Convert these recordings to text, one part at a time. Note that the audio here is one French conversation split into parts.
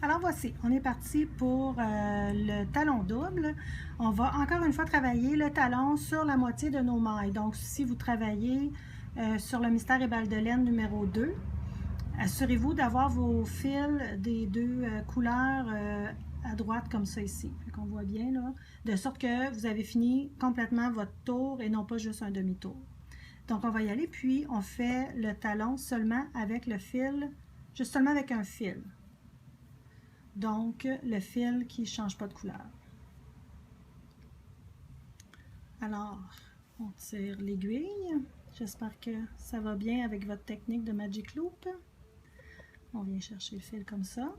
Alors voici, on est parti pour le talon double. On va encore une fois travailler le talon sur la moitié de nos mailles. Donc si vous travaillez sur le mystère et balle de laine numéro 2, assurez-vous d'avoir vos fils des deux couleurs à droite comme ça ici. On voit bien là, de sorte que vous avez fini complètement votre tour et non pas juste un demi-tour. Donc on va y aller, puis on fait le talon seulement avec le fil, juste seulement avec un fil. Donc, le fil qui ne change pas de couleur. Alors, on tire l'aiguille. J'espère que ça va bien avec votre technique de Magic Loop. On vient chercher le fil comme ça.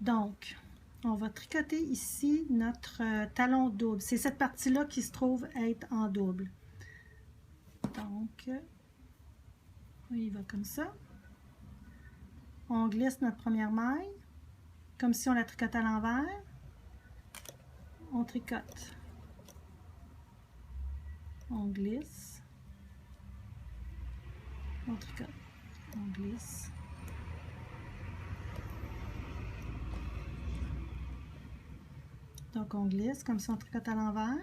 Donc, on va tricoter ici notre talon double. C'est cette partie-là qui se trouve être en double. Donc, on y va comme ça. On glisse notre première maille, comme si on la tricotait à l'envers. On tricote. On glisse. On tricote. On glisse. Donc on glisse comme si on tricote à l'envers.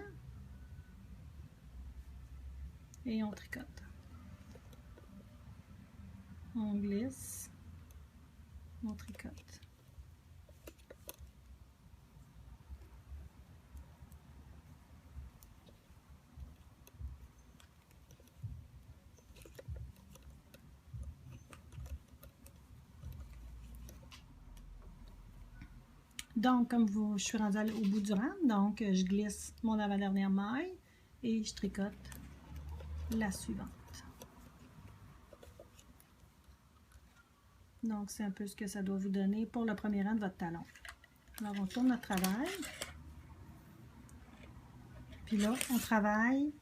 Et on tricote. On glisse. On tricote. Donc, comme je suis rendue au bout du rang, donc je glisse mon avant-dernière maille et je tricote la suivante. Donc, c'est un peu ce que ça doit vous donner pour le premier rang de votre talon. Alors, on tourne notre travail. Puis là, on travaille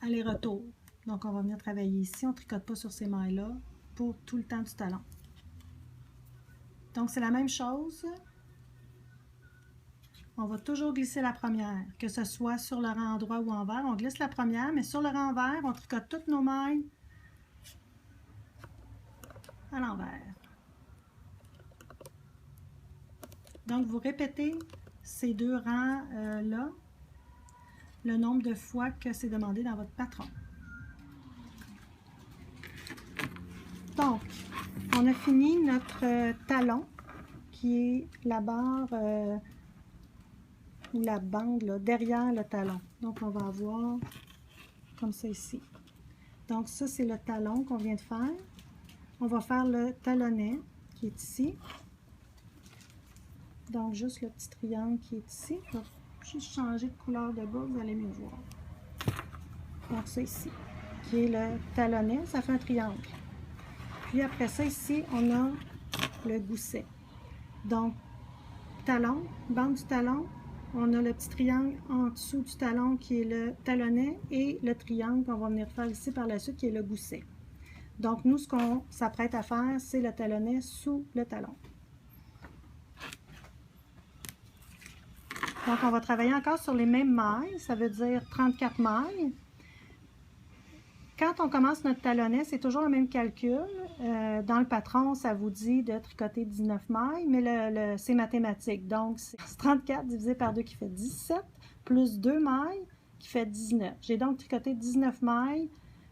aller-retour. Donc, on va venir travailler ici. On ne tricote pas sur ces mailles-là pour tout le temps du talon. Donc, c'est la même chose. On va toujours glisser la première, que ce soit sur le rang endroit ou envers. On glisse la première, mais sur le rang envers, on tricote toutes nos mailles à l'envers. Donc, vous répétez ces deux rangs-là le nombre de fois que c'est demandé dans votre patron. Donc, on a fini notre talon, qui est la barre ou la bande là, derrière le talon. Donc, on va avoir comme ça ici. Donc, ça, c'est le talon qu'on vient de faire. On va faire le talonnet qui est ici. Donc, juste le petit triangle qui est ici. Je vais juste changer de couleur de bas, vous allez mieux voir. Donc, ça ici, qui est le talonnet, ça fait un triangle. Puis après ça, ici, on a le gousset. Donc, talon, bande du talon, on a le petit triangle en dessous du talon qui est le talonnet et le triangle qu'on va venir faire ici par la suite qui est le gousset. Donc, nous, ce qu'on s'apprête à faire, c'est le talonnet sous le talon. Donc, on va travailler encore sur les mêmes mailles, ça veut dire 34 mailles. Quand on commence notre talonnet, c'est toujours le même calcul. Dans le patron, ça vous dit de tricoter 19 mailles, mais c'est mathématique. Donc, c'est 34 divisé par 2 qui fait 17, plus 2 mailles qui fait 19. J'ai donc tricoté 19 mailles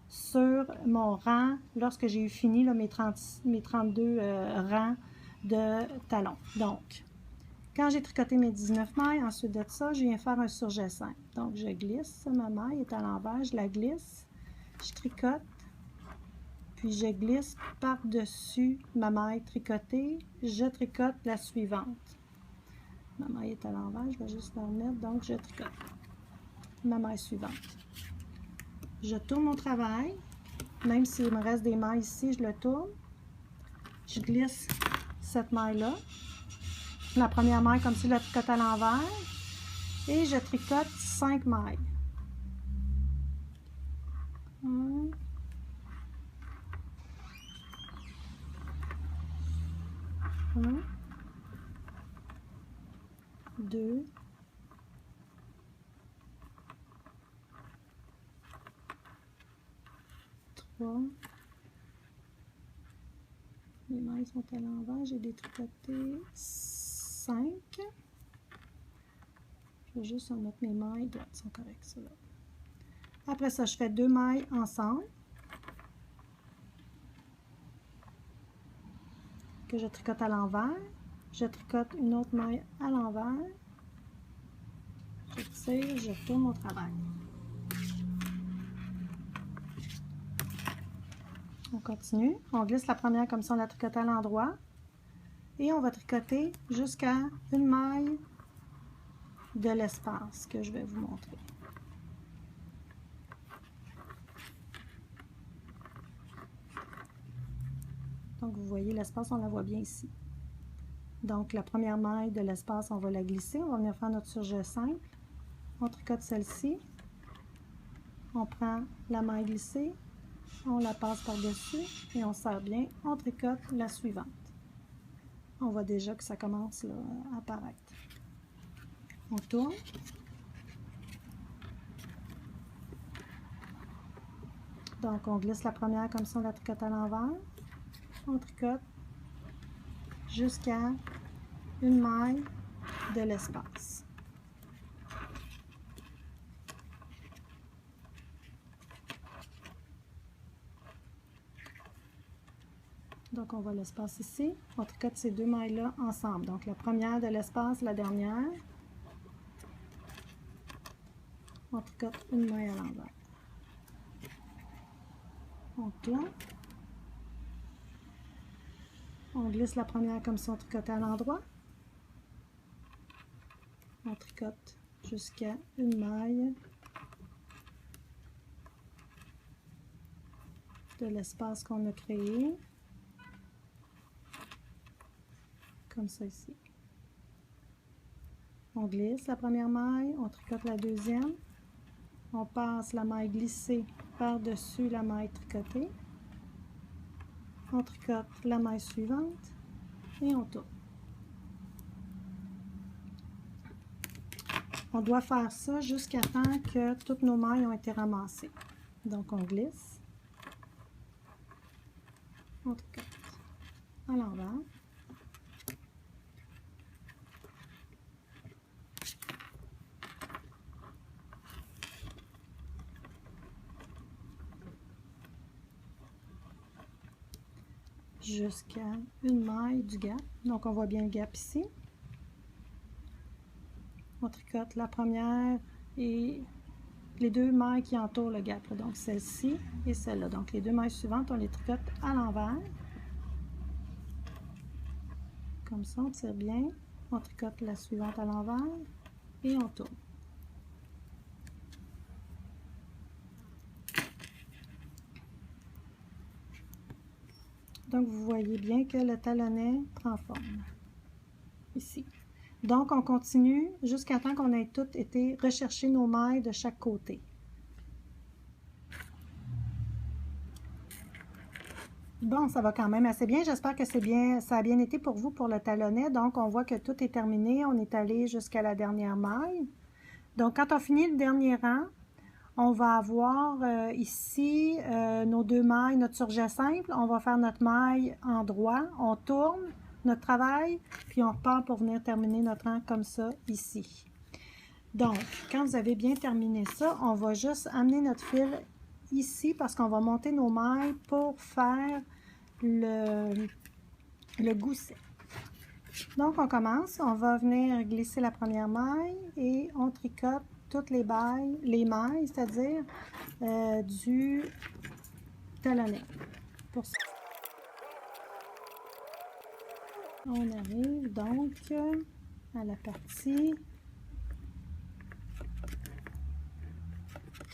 sur mon rang lorsque j'ai eu fini là, mes 32 rangs de talons. Donc, quand j'ai tricoté mes 19 mailles, ensuite de ça, je viens faire un surjet simple. Donc, je glisse, ma maille est à l'envers, je la glisse. Je tricote, puis je glisse par-dessus ma maille tricotée, je tricote la suivante. Ma maille est à l'envers, je vais juste la remettre, donc je tricote ma maille suivante. Je tourne mon travail, même s'il me reste des mailles ici, je le tourne. Je glisse cette maille-là, la première maille comme si je la tricote à l'envers, et je tricote 5 mailles. 1, 2, 3, Les mailles sont à l'envers. J'ai détricoté 5. Je vais juste en mettre mes mailles droites, sont correctes, ça là. Après ça, je fais 2 mailles ensemble que je tricote à l'envers. Je tricote une autre maille à l'envers. Je tire, je retourne mon travail. On continue. On glisse la première comme ça, on la tricote à l'endroit. Et on va tricoter jusqu'à une maille de l'espace que je vais vous montrer. Donc, vous voyez l'espace, on la voit bien ici. Donc, la première maille de l'espace, on va la glisser. On va venir faire notre surjet simple. On tricote celle-ci. On prend la maille glissée. On la passe par-dessus et on serre bien. On tricote la suivante. On voit déjà que ça commence là, à apparaître. On tourne. Donc, on glisse la première comme ça, on la tricote à l'envers. On tricote jusqu'à une maille de l'espace. Donc, on voit l'espace ici. On tricote ces 2 mailles-là ensemble. Donc, la première de l'espace, la dernière. On tricote une maille à l'envers. On tourne. On glisse la première comme ça, on tricote à l'endroit. On tricote jusqu'à une maille de l'espace qu'on a créé. Comme ça ici. On glisse la première maille, on tricote la deuxième. On passe la maille glissée par-dessus la maille tricotée. On tricote la maille suivante et on tourne. On doit faire ça jusqu'à temps que toutes nos mailles ont été ramassées. Donc on glisse. On tricote à l'envers. Jusqu'à une maille du gap. Donc on voit bien le gap ici. On tricote la première et les 2 mailles qui entourent le gap, là. Donc celle-ci et celle-là. Donc les 2 mailles suivantes, on les tricote à l'envers. Comme ça, on tire bien. On tricote la suivante à l'envers et on tourne. Donc, vous voyez bien que le talonnet prend forme, ici. Donc, on continue jusqu'à temps qu'on ait toutes été rechercher nos mailles de chaque côté. Bon, ça va quand même assez bien. J'espère que ça a bien été pour vous pour le talonnet. Donc, on voit que tout est terminé. On est allé jusqu'à la dernière maille. Donc, quand on finit le dernier rang, on va avoir ici nos 2 mailles, notre surjet simple. On va faire notre maille en droit. On tourne notre travail, puis on repart pour venir terminer notre rang comme ça ici. Donc, quand vous avez bien terminé ça, on va juste amener notre fil ici parce qu'on va monter nos mailles pour faire le gousset. Donc, on commence. On va venir glisser la première maille et on tricote toutes les mailles, c'est-à-dire du talonnet. Pour ça. On arrive donc à la partie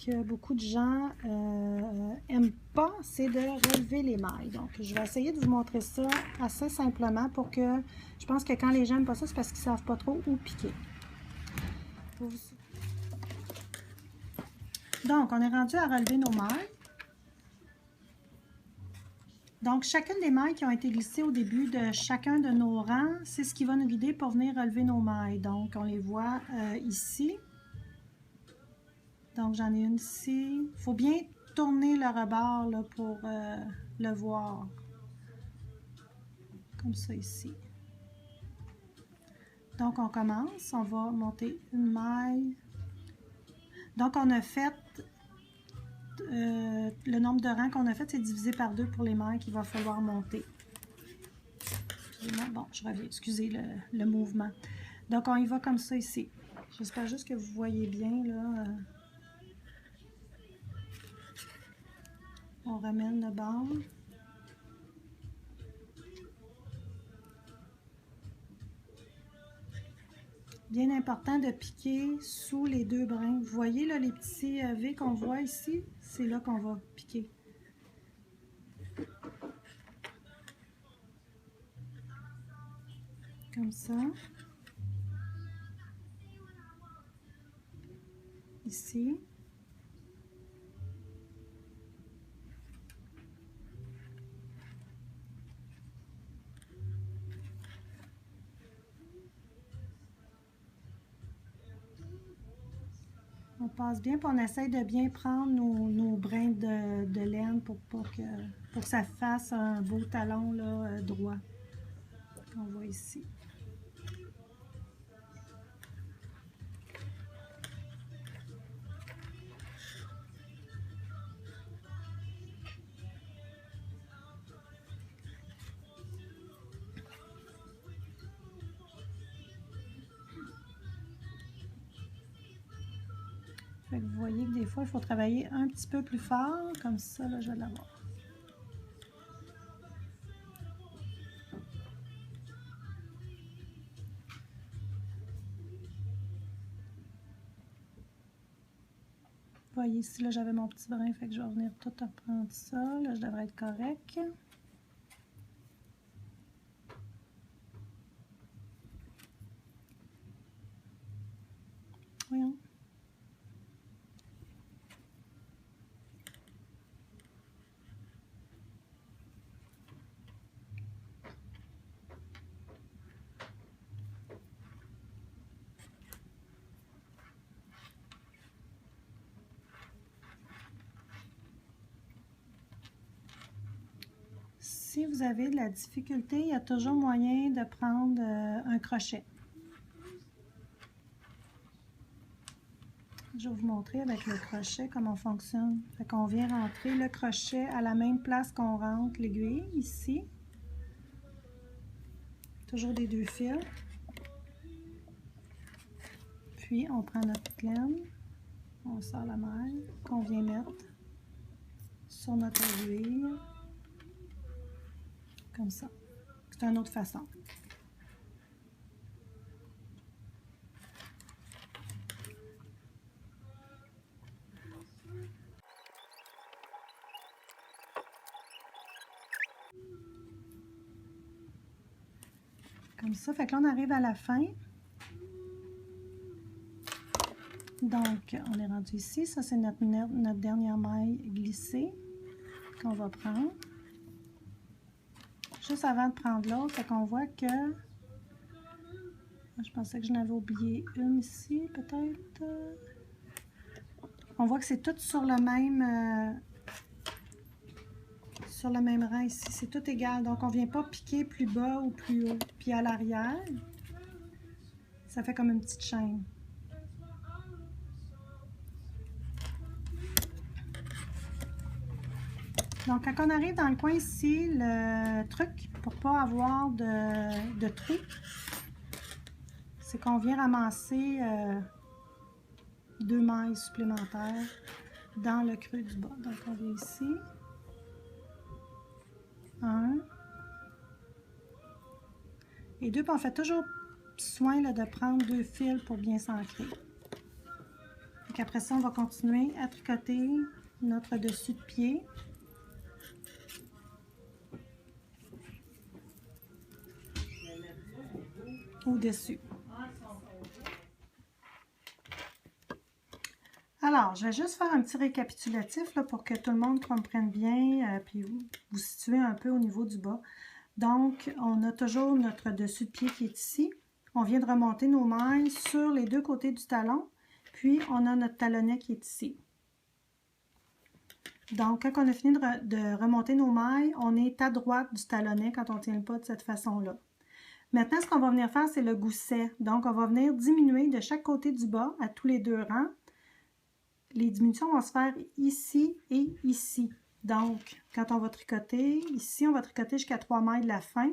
que beaucoup de gens n'aiment pas, c'est de relever les mailles. Donc, je vais essayer de vous montrer ça assez simplement pour que, je pense que quand les gens n'aiment pas ça, c'est parce qu'ils ne savent pas trop où piquer. Donc, on est rendu à relever nos mailles. Donc, chacune des mailles qui ont été glissées au début de chacun de nos rangs, c'est ce qui va nous guider pour venir relever nos mailles. Donc, on les voit ici. Donc, j'en ai une ici. Il faut bien tourner le rebord là, pour le voir. comme ça ici. Donc, on commence, on va monter une maille. Donc, on a fait, le nombre de rangs qu'on a fait, c'est divisé par 2 pour les mailles qu'il va falloir monter. Excusez-moi, bon, je reviens, excusez le mouvement. Donc, on y va comme ça ici. J'espère juste que vous voyez bien, là. On ramène le bord. Bien important de piquer sous les 2 brins. Vous voyez là les petits V qu'on voit ici? C'est là qu'on va piquer. Comme ça. Ici. On passe bien, puis on essaye de bien prendre nos brins de laine pour que ça fasse un beau talon là, droit. On voit ici. Fait que vous voyez que des fois, il faut travailler un petit peu plus fort, comme ça, là, je vais l'avoir. Vous voyez ici, là, j'avais mon petit brin, fait que je vais venir tout reprendre ça. Là, je devrais être correct. Voyons. Si vous avez de la difficulté, il y a toujours moyen de prendre un crochet. Je vais vous montrer avec le crochet comment on fonctionne. Fait qu'on vient rentrer le crochet à la même place qu'on rentre l'aiguille, ici. Toujours des 2 fils. Puis on prend notre laine, on sort la maille qu'on vient mettre sur notre aiguille. Comme ça. C'est une autre façon. Comme ça, fait que là on arrive à la fin. Donc, on est rendu ici. Ça, c'est notre dernière maille glissée qu'on va prendre. Juste avant de prendre l'autre, fait qu'on voit que... Je pensais que je n'avais oublié une ici, peut-être. On voit que c'est tout sur le même rang ici. C'est tout égal. Donc, on ne vient pas piquer plus bas ou plus haut. Puis à l'arrière, ça fait comme une petite chaîne. Donc, quand on arrive dans le coin ici, le truc pour ne pas avoir de trou, c'est qu'on vient ramasser 2 mailles supplémentaires dans le creux du bas. Donc, on vient ici. 1. Et 2, puis on fait toujours soin là, de prendre 2 fils pour bien s'ancrer. Après ça, on va continuer à tricoter notre dessus de pied. Au-dessus. Alors, je vais juste faire un petit récapitulatif là, pour que tout le monde comprenne bien, puis vous situez un peu au niveau du bas. Donc, on a toujours notre dessus de pied qui est ici. On vient de remonter nos mailles sur les 2 côtés du talon, puis on a notre talonnet qui est ici. Donc, quand on a fini de remonter nos mailles, on est à droite du talonnet quand on tient le pas de cette façon-là. Maintenant, ce qu'on va venir faire, c'est le gousset. Donc, on va venir diminuer de chaque côté du bas à tous les deux rangs. Les diminutions vont se faire ici et ici. Donc, quand on va tricoter, ici, on va tricoter jusqu'à 3 mailles de la fin.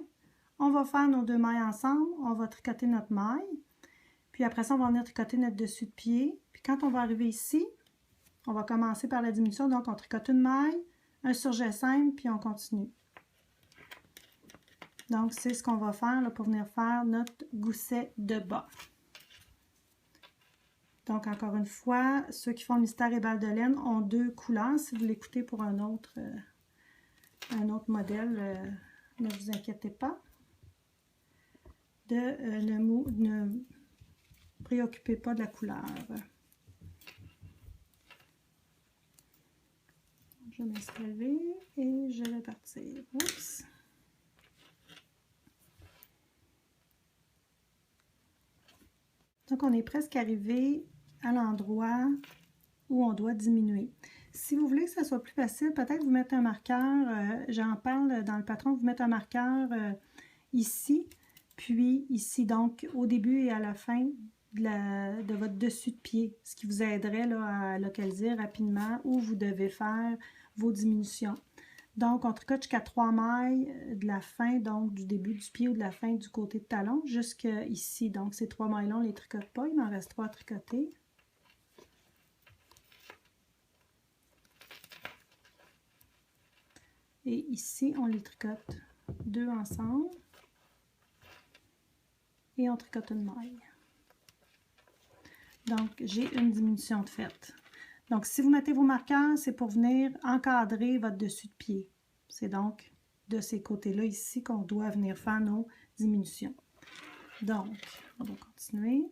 On va faire nos 2 mailles ensemble, on va tricoter notre maille. Puis après ça, on va venir tricoter notre dessus de pied. Puis quand on va arriver ici, on va commencer par la diminution. Donc, on tricote une maille, un surjet simple, puis on continue. Donc, c'est ce qu'on va faire là, pour venir faire notre gousset de bas. Donc, encore une fois, ceux qui font le mystère et balle de laine ont 2 couleurs. Si vous l'écoutez pour un autre modèle, ne vous inquiétez pas. Ne préoccupez pas de la couleur. Je vais m'installer et je vais partir. Oups. Donc, on est presque arrivé à l'endroit où on doit diminuer. Si vous voulez que ça soit plus facile, peut-être vous mettre un marqueur, j'en parle dans le patron, vous mettre un marqueur ici, puis ici, donc au début et à la fin de votre dessus de pied, ce qui vous aiderait là, à localiser rapidement où vous devez faire vos diminutions. Donc, on tricote jusqu'à 3 mailles de la fin, donc du début du pied ou de la fin du côté de talon, jusqu'à ici. Donc, ces 3 mailles-là, on ne les tricote pas, il m'en reste 3 à tricoter. Et ici, on les tricote 2 ensemble. Et on tricote une maille. Donc, j'ai une diminution de fait. Donc, si vous mettez vos marqueurs, c'est pour venir encadrer votre dessus de pied. C'est donc de ces côtés-là ici qu'on doit venir faire nos diminutions. Donc, on va continuer.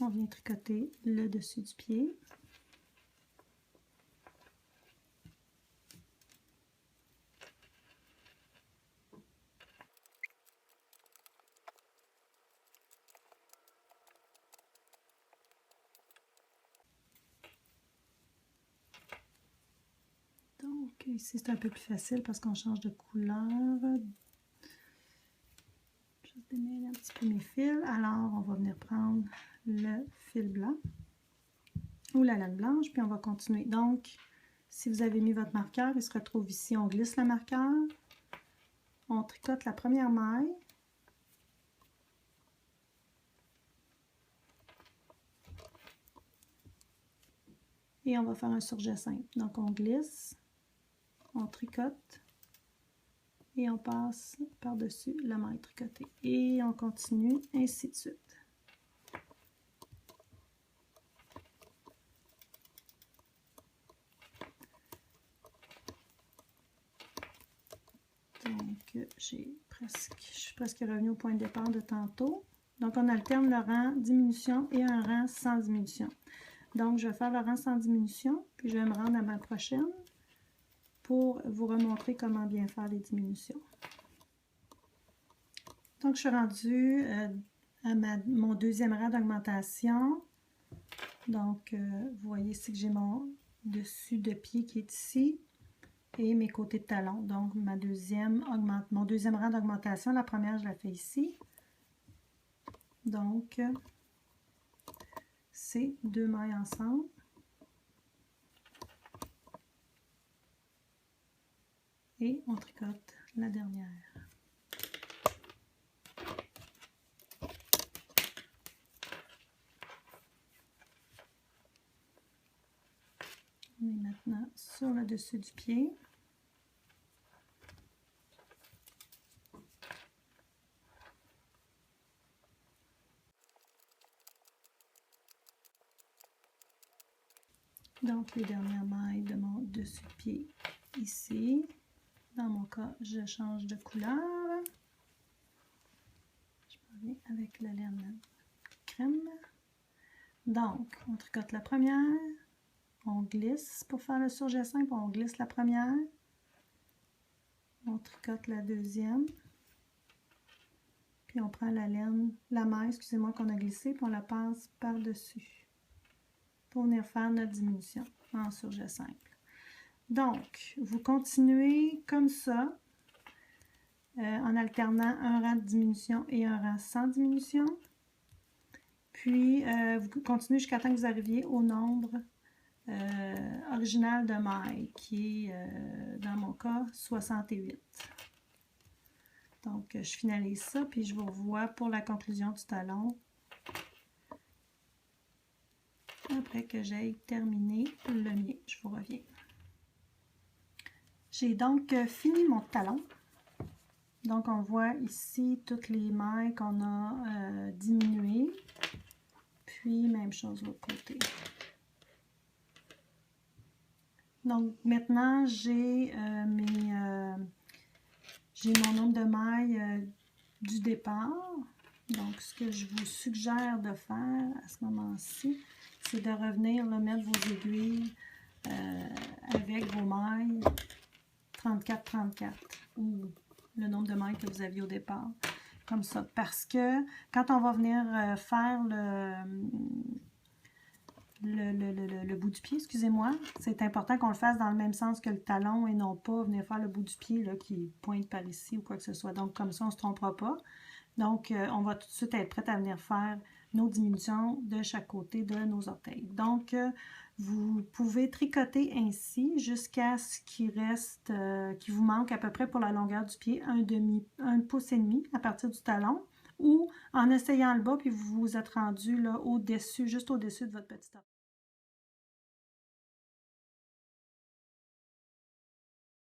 On vient tricoter le dessus du pied. Donc, ici, c'est un peu plus facile parce qu'on change de couleur. Je vais démêler un petit peu mes fils. Alors, on va venir prendre le fil blanc ou la laine blanche, puis on va continuer. Donc, si vous avez mis votre marqueur, il se retrouve ici. On glisse le marqueur, on tricote la première maille. Et on va faire un surjet simple. Donc, on glisse, on tricote et on passe par-dessus la maille tricotée. Et on continue, ainsi de suite. Donc, je suis presque revenue au point de départ de tantôt. Donc, on alterne le rang diminution et un rang sans diminution. Donc, je vais faire le rang sans diminution, puis je vais me rendre à ma prochaine pour vous remontrer comment bien faire les diminutions. Donc, je suis rendue à mon deuxième rang d'augmentation. Donc, vous voyez ici que j'ai mon dessus de pied qui est ici et mes côtés de talon. Donc, mon deuxième rang d'augmentation, la première, je la fais ici. Donc, c'est 2 mailles ensemble. Et on tricote la dernière. On est maintenant sur le dessus du pied. Donc, les dernières mailles de mon dessus de pied ici. Dans mon cas, je change de couleur. Je reviens avec la laine crème. Donc, on tricote la première. On glisse pour faire le surjet simple. On glisse la première. On tricote la deuxième. Puis on prend la laine, la maille, excusez-moi, qu'on a glissée, puis on la passe par-dessus pour venir faire notre diminution en surjet simple. Donc, vous continuez comme ça, en alternant un rang de diminution et un rang sans diminution. Puis, vous continuez jusqu'à temps que vous arriviez au nombre original de mailles, qui est, dans mon cas, 68. Donc, je finalise ça, puis je vous revois pour la conclusion du talon. Après que j'aie terminé le mien, je vous reviens. J'ai donc fini mon talon. Donc, on voit ici toutes les mailles qu'on a diminuées. Puis, même chose de l'autre côté. Donc, maintenant, j'ai mon nombre de mailles du départ. Donc, ce que je vous suggère de faire à ce moment-ci, c'est de revenir là, mettre vos aiguilles avec vos mailles 34-34 ou le nombre de mailles que vous aviez au départ, comme ça. Parce que quand on va venir faire le bout du pied, excusez-moi, c'est important qu'on le fasse dans le même sens que le talon et non pas venir faire le bout du pied là, qui pointe par ici ou quoi que ce soit. Donc, comme ça, on ne se trompera pas. Donc, on va tout de suite être prête à venir faire nos diminutions de chaque côté de nos orteils. Donc, vous pouvez tricoter ainsi jusqu'à ce qu'il reste, qu'il vous manque à peu près pour la longueur du pied, un pouce et demi à partir du talon, ou en essayant le bas, puis vous vous êtes rendu là au-dessus, juste au-dessus de votre petit orteil.